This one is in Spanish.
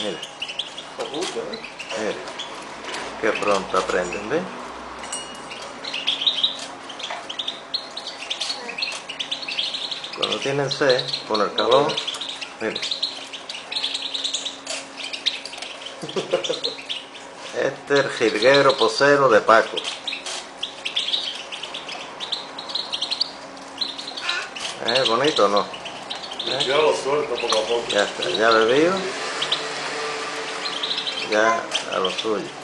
Mira. Mira. Qué pronto aprenden, ¿ves? Cuando tienen sed, con el calor, mira. Este es el jilguero posero de Paco. ¿Bonito o no? Ya lo suelto poco a poco. Ya está, ya bebido. Ya a lo suyo.